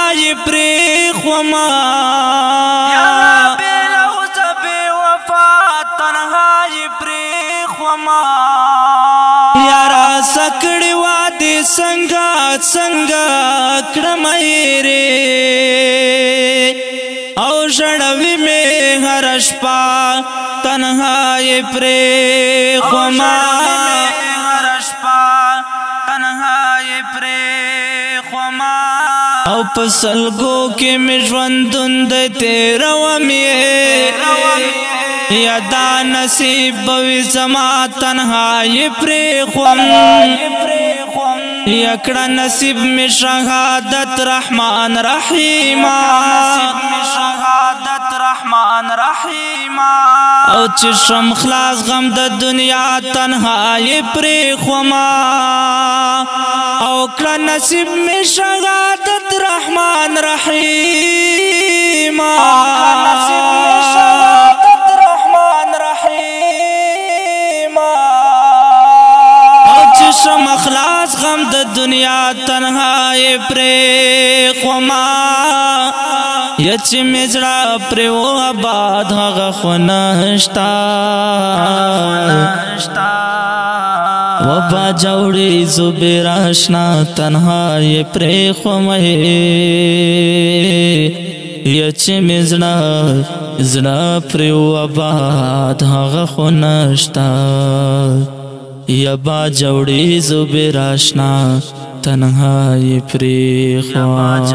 تنهایی پریخوما یارا بیلا غزبی وفا تنهایی پریخوما یارا سکڑی وادی سنگا سنگا کڑمائیری او جڑوی میں ہر شپا تنہائی پریخوما او پسلگو کی مجوندن دے تیرا ومیے یادا نصیب بوی زما تنہائی پریخوم یکڑا نصیب میں شہادت رحمان رحیما او چشم خلاص غم د دنیا تنہائی پریخوما او کڑا نصیب میں شہادت رحمان رحیما او چشم خلاص غم د دنیا تنہائی پریخوما یچ مزڑا پریو آباد هغه خونشتا وبا جوڑی زبیر آشنا تنہائی پریخومه یچ مزڑا پریو آباد هغه خونشتا یبا جوڑی زبیر آشنا تنہائی پریخومه